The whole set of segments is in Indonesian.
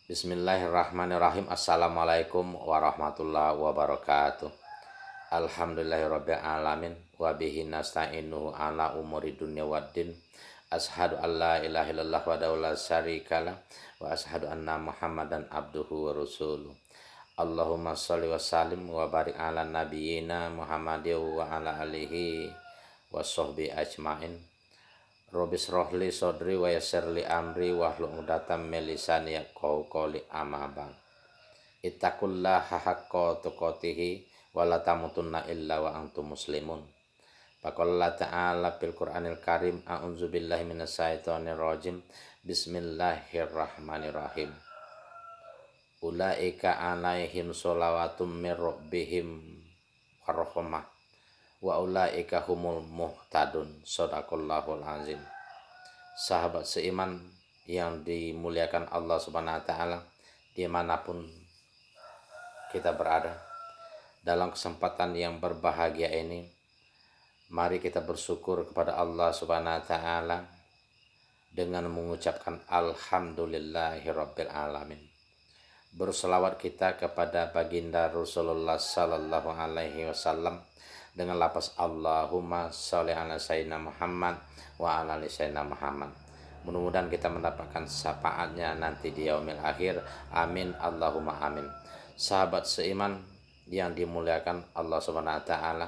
Bismillahirrahmanirrahim. Assalamualaikum warahmatullahi wabarakatuh. Alhamdulillahirabbil alamin wa bihi nasta'inu ala umuri dunya waddin. Ashhadu an la ilaha illallah wa la syarikalah wa ashhadu anna Muhammadan abduhu wa rasuluh. Allahumma shalli wa sallim wa barik ala nabiyyina Muhammadin wa ala alihi wa sahbihi ajmain. Robis rohli sodri wa yassirli amri wahlul 'uqdatam min lisani yafqahu qawli amma ba'd. Ittaqullaha haqqa tuqatih wa la tamutunna illa wa antum muslimun. Faqala ta'ala fil Qur'anil Karim, a'udzu billahi minas syaitonir rajim. Bismillahirrahmanirrahim. Ulaika 'alaihim shalawatum mir rabbihim warahmah wa ulaika humul muhtadun. Shadaqallahul azim. Sahabat seiman yang dimuliakan Allah Subhanahu wa taala dimanapun kita berada, dalam kesempatan yang berbahagia ini mari kita bersyukur kepada Allah Subhanahu wa taala dengan mengucapkan alhamdulillahirabbil alamin. Berselawat kita kepada baginda Rasulullah sallallahu alaihi wasallam dengan lafaz Allahumma sholli ala sayyidina Muhammad wa ala ali sayyidina Muhammad. Mudah-mudahan kita mendapatkan syafaatnya nanti di yaumil akhir. Amin Allahumma amin. Sahabat seiman yang dimuliakan Allah Subhanahu wa taala,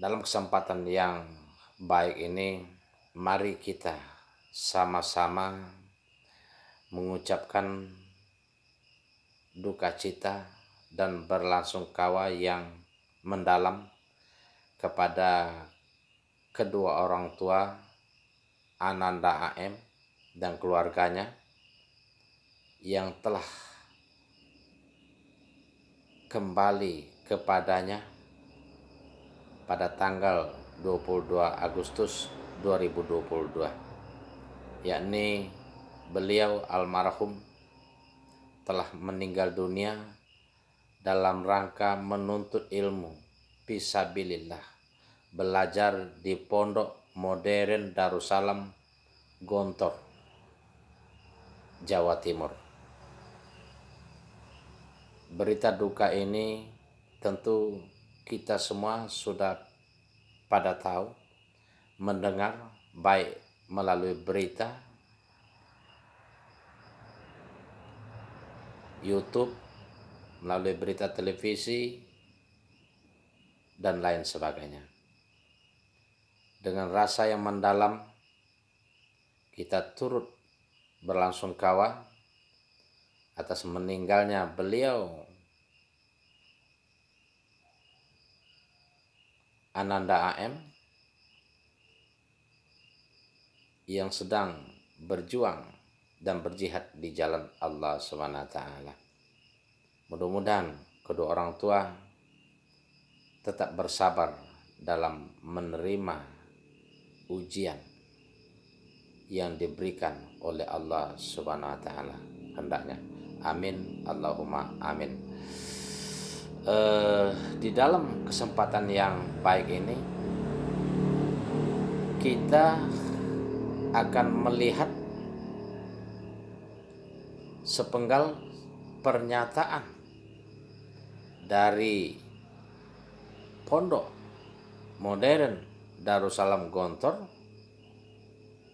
dalam kesempatan yang baik ini mari kita sama-sama mengucapkan duka cita dan berlasungkawa yang mendalam kepada kedua orang tua Ananda AM dan keluarganya yang telah kembali kepadanya pada tanggal 22 Agustus 2022, yakni beliau almarhum telah meninggal dunia dalam rangka menuntut ilmu fisabilillah, belajar di Pondok Modern Darussalam Gontor, Jawa Timur. Berita duka ini tentu kita semua sudah pada tahu, mendengar baik melalui berita, YouTube, melalui berita televisi, dan lain sebagainya. Dengan rasa yang mendalam kita turut berlasungkawa atas meninggalnya beliau Ananda AM yang sedang berjuang dan berjihad di jalan Allah Subhanahu wa taala. Mudah-mudahan kedua orang tua tetap bersabar dalam menerima ujian yang diberikan oleh Allah Subhanahu wa taala hendaknya. Amin Allahumma amin. Di dalam kesempatan yang baik ini kita akan melihat sepenggal pernyataan dari Pondok Modern Darussalam Gontor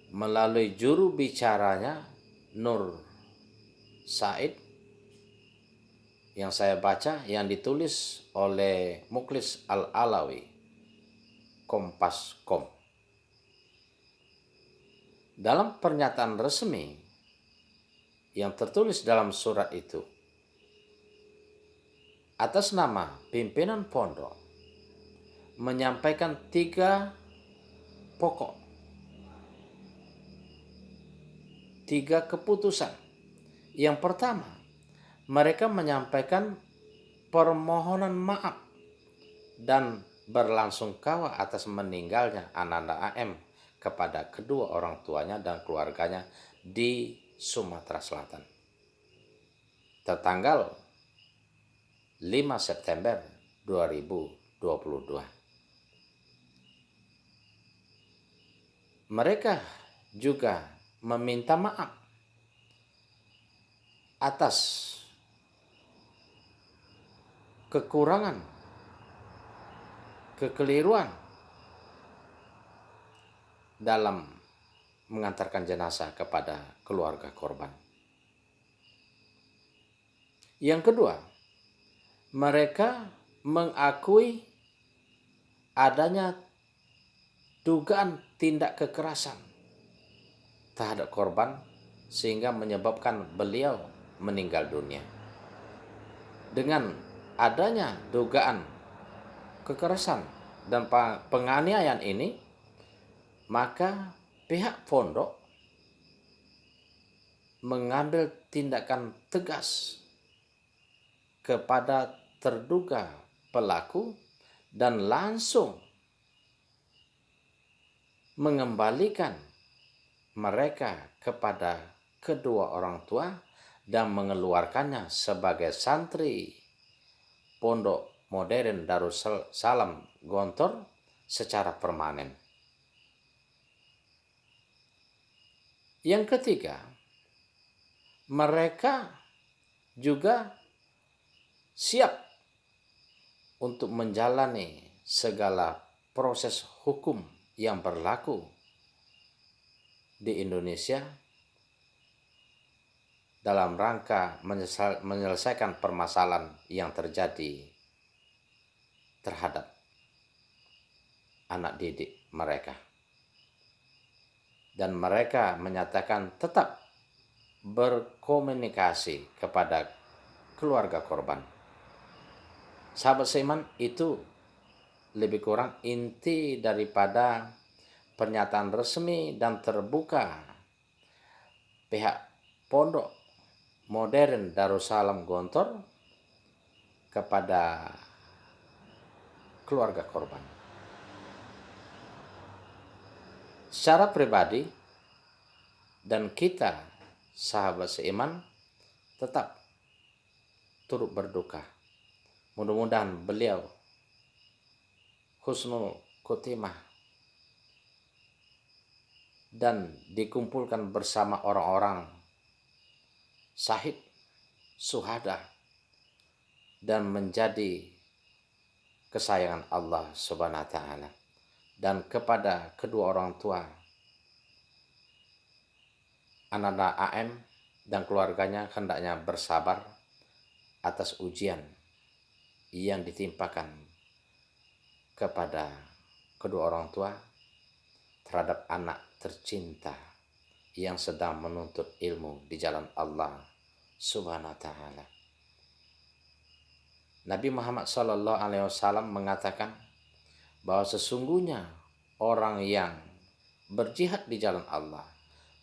melalui juru bicaranya Nur Said yang saya baca, yang ditulis oleh Mukhlis Al-Alawi, Kompas.com. Dalam pernyataan resmi yang tertulis dalam surat itu, atas nama pimpinan pondok menyampaikan 3 pokok, 3 keputusan. Yang pertama, mereka menyampaikan permohonan maaf dan berlasungkawa atas meninggalnya Ananda AM kepada kedua orang tuanya dan keluarganya di Sumatera Selatan tertanggal 5 September 2022. Mereka juga meminta maaf atas kekurangan, kekeliruan dalam mengantarkan jenazah kepada keluarga korban. Yang kedua, mereka mengakui adanya dugaan tindak kekerasan terhadap korban sehingga menyebabkan beliau meninggal dunia. Dengan adanya dugaan kekerasan dan penganiayaan ini, maka pihak pondok mengambil tindakan tegas kepada terduga pelaku dan langsung mengembalikan mereka kepada kedua orang tua dan mengeluarkannya sebagai santri Pondok Modern Darussalam Gontor secara permanen. Yang ketiga, mereka juga siap untuk menjalani segala proses hukum yang berlaku di Indonesia dalam rangka menyelesaikan permasalahan yang terjadi terhadap anak didik mereka. Dan mereka menyatakan tetap berkomunikasi kepada keluarga korban. Sahabat seiman, itu lebih kurang inti daripada pernyataan resmi dan terbuka pihak Pondok Modern Darussalam Gontor kepada keluarga korban. Secara pribadi dan kita sahabat seiman tetap turut berduka. Mudah-mudahan beliau husnul khotimah dan dikumpulkan bersama orang-orang syahid, syuhada, dan menjadi kesayangan Allah Subhanahu wa taala. Dan kepada kedua orang tua anak-anak AM dan keluarganya hendaknya bersabar atas ujian yang ditimpakan kepada kedua orang tua terhadap anak tercinta yang sedang menuntut ilmu di jalan Allah Subhanahu wa taala. Nabi Muhammad SAW mengatakan bahwa sesungguhnya orang yang berjihad di jalan Allah,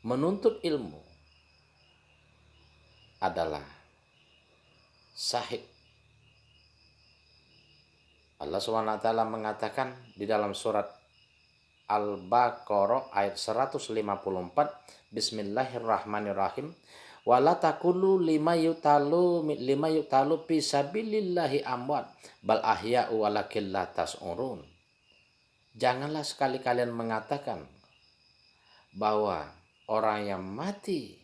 menuntut ilmu, adalah syahid. Allah SWT mengatakan di dalam surat Al-Baqarah ayat 154, Bismillahirrahmanirrahim, wala taqulu lima yutalu fi sabilillahi amwat bal ahya'u walakin la tas'urun. Janganlah sekali kalian mengatakan bahwa orang yang mati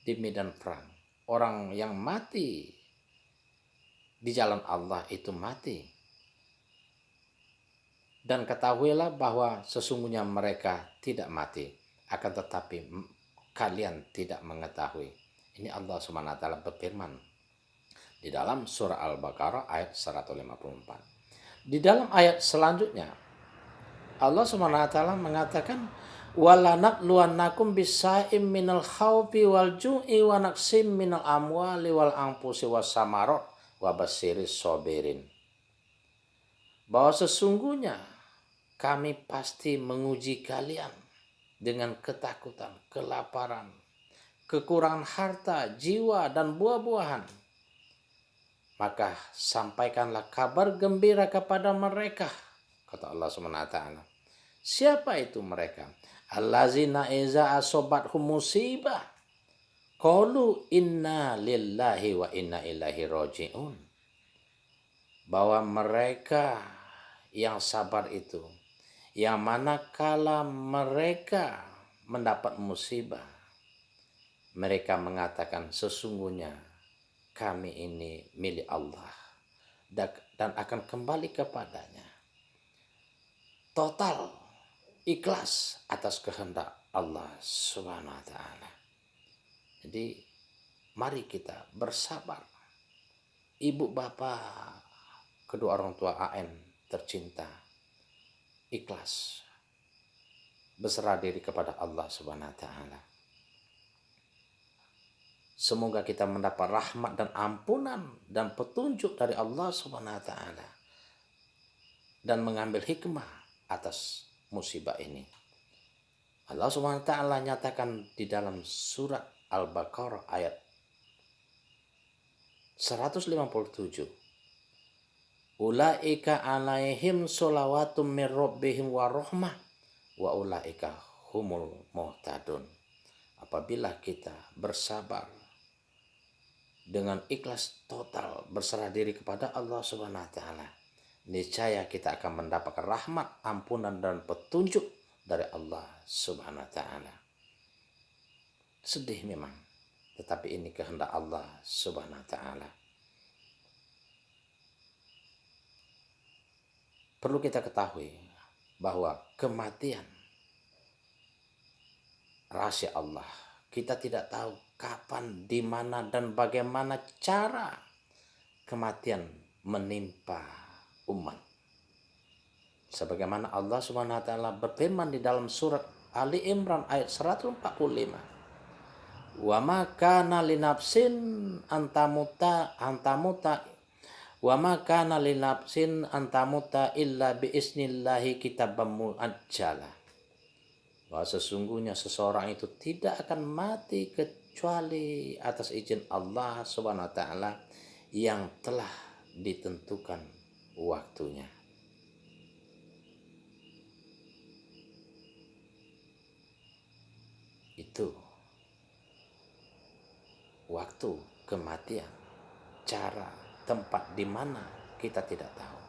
di medan perang, orang yang mati di jalan Allah itu mati. Dan ketahuilah bahwa sesungguhnya mereka tidak mati, akan tetapi kalian tidak mengetahui. Ini Allah Subhanahu wa taala berfirman di dalam surah Al-Baqarah ayat 154. Di dalam ayat selanjutnya Allah Subhanahu wa taala mengatakan walanabluwannakum bisaim minal khaufi wal ju'i wa naqsim minal amwali wal anfusi was samarat wa basyiris sabirin. Bahwa sesungguhnya kami pasti menguji kalian dengan ketakutan, kelaparan, kekurangan harta, jiwa, dan buah-buahan. Maka sampaikanlah kabar gembira kepada mereka, kata Allah SWT. Siapa itu mereka? Allazina iza asobathum musibah qalu inna lillahi wa inna ilaihi raji'un. Bahwa mereka yang sabar itu, yang manakala mereka mendapat musibah, mereka mengatakan sesungguhnya kami ini milik Allah dan akan kembali kepadanya. Total ikhlas atas kehendak Allah Subhanahu wa taala. Jadi mari kita bersabar. Ibu bapak, kedua orang tua AN tercinta, ikhlas berserah diri kepada Allah Subhanahu wa taala. Semoga kita mendapat rahmat dan ampunan dan petunjuk dari Allah Subhanahu wa taala dan mengambil hikmah atas musibah ini. Allah Subhanahu wa taala nyatakan di dalam surat Al-Baqarah ayat 157. Ulaika alaihim sholawatun mir rabbihim wa rahmah wa ulaika humul muhtadun. Apabila kita bersabar dengan ikhlas total berserah diri kepada Allah Subhanahu wa taala, niscaya kita akan mendapatkan rahmat, ampunan dan petunjuk dari Allah Subhanahu wa taala. Sedih memang, tetapi ini kehendak Allah Subhanahu wa taala. Perlu kita ketahui bahwa kematian rahasia Allah. Kita tidak tahu kapan, di mana dan bagaimana cara kematian menimpa umat. Sebagaimana Allah Subhanahu wa taala berfirman di dalam surat Ali Imran ayat 145. Wa ma kana linafsin antamuta wa ma kana linafsin antamuta illa biiznillahi kitabam muajjala. Bahwa sesungguhnya seseorang itu tidak akan mati kecuali atas izin Allah Subhanahu wa taala yang telah ditentukan waktunya. Itu waktu kematian, cara, tempat di mana kita tidak tahu.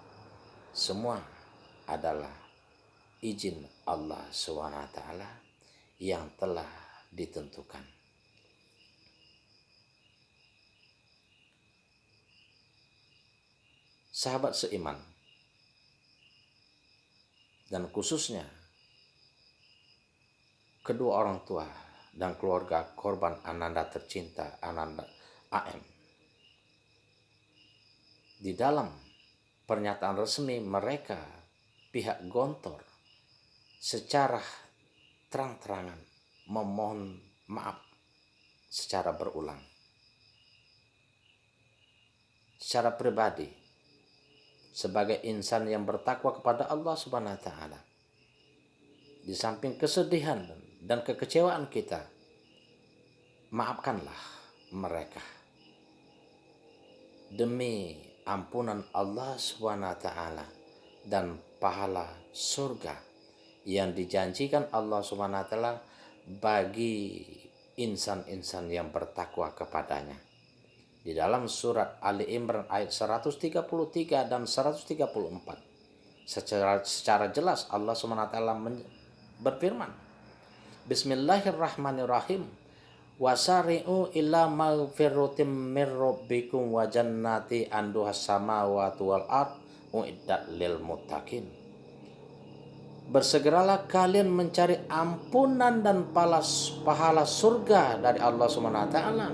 Semua adalah izin Allah SWT yang telah ditentukan. Sahabat seiman, dan khususnya kedua orang tua dan keluarga korban Ananda tercinta, Ananda AM. Di dalam pernyataan resmi mereka, pihak Gontor secara terang-terangan memohon maaf secara berulang. Secara pribadi, sebagai insan yang bertakwa kepada Allah Subhanahu wa taala, di samping kesedihan dan kekecewaan kita, maafkanlah mereka demi ampunan Allah Subhanahu wa taala dan pahala surga yang dijanjikan Allah Subhanahu wa taala bagi insan-insan yang bertakwa kepadanya. Di dalam surat Ali Imran ayat 133 dan 134 secara jelas Allah Subhanahu wa taala berfirman, Bismillahirrahmanirrahim. Wasari'u ila maghfiratin mir rabbikum wa jannati anduhas samawati wal ard uiddat lil muttaqin. Bersegeralah kalian mencari ampunan dan pahala surga dari Allah Subhanahu wa taala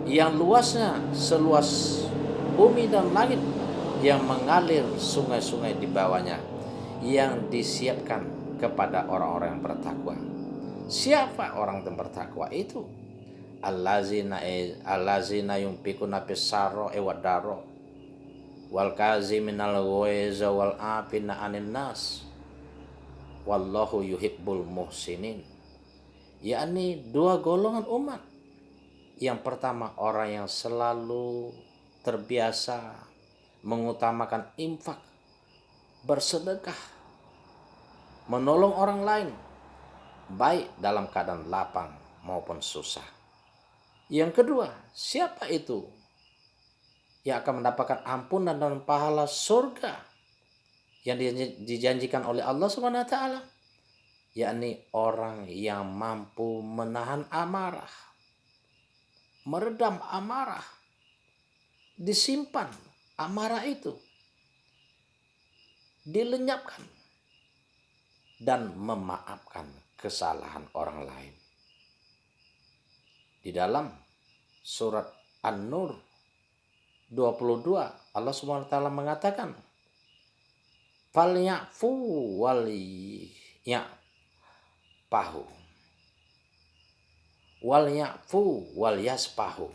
yang luasnya seluas bumi dan langit, yang mengalir sungai-sungai di bawahnya, yang disiapkan kepada orang-orang yang bertakwa. Siapa orang yang bertakwa itu? Allazina yunfikuna fis-sarra'i wad-dharra wal kaziminal ghaiza wal 'afina 'anil nas wallahu yuhibbul muhsinin. Yakni dua golongan umat. Yang pertama, orang yang selalu terbiasa mengutamakan infak, bersedekah, menolong orang lain, baik dalam keadaan lapang maupun susah. Yang kedua, siapa itu yang akan mendapatkan ampunan dan pahala surga yang dijanjikan oleh Allah Subhanahu wa taala? yakni orang yang mampu menahan amarah, meredam amarah, disimpan amarah itu, dilenyapkan, dan memaafkan kesalahan orang lain. Di dalam surat An-Nur 22 Allah SWT mengatakan, falyafu walyapahu walyaspahu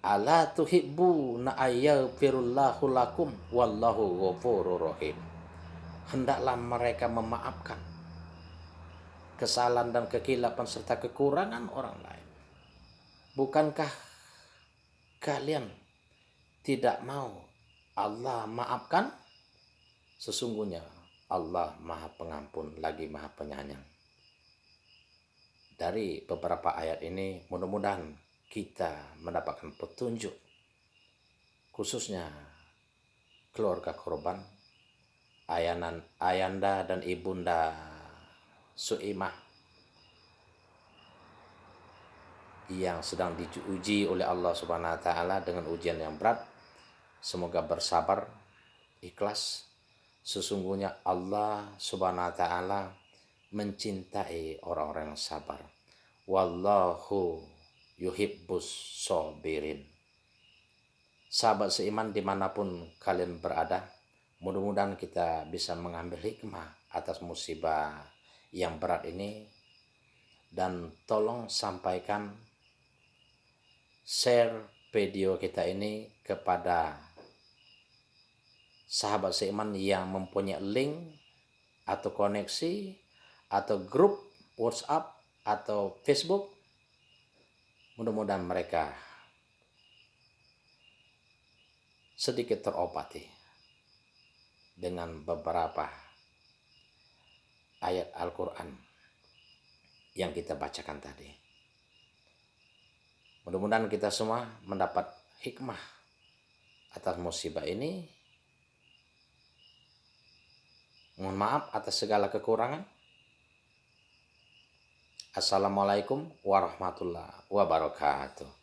ala tuhibbuna ayyafirullahu lakum wallahu ghafurur rahim. Hendaklah mereka memaafkan kesalahan dan kekilapan serta kekurangan orang lain. Bukankah kalian tidak mau Allah maafkan? Sesungguhnya Allah Maha Pengampun lagi Maha Penyayang. Dari beberapa ayat ini mudah-mudahan kita mendapatkan petunjuk, khususnya keluarga korban, ayanda dan ibunda Suimah yang sedang diuji oleh Allah Subhanahu wa taala dengan ujian yang berat. Semoga bersabar, ikhlas. Sesungguhnya Allah Subhanahu wa taala mencintai orang-orang yang sabar. Wallahu yuhibbus sabirin. Sahabat seiman dimanapun kalian berada, mudah-mudahan kita bisa mengambil hikmah atas musibah yang berat ini, dan tolong sampaikan, share video kita ini kepada sahabat seiman yang mempunyai link atau koneksi atau grup WhatsApp atau Facebook. Mudah-mudahan mereka sedikit terobati dengan beberapa ayat Al-Quran yang kita bacakan tadi. Mudah-mudahan kita semua mendapat hikmah atas musibah ini. Mohon maaf atas segala kekurangan. Assalamualaikum warahmatullahi wabarakatuh.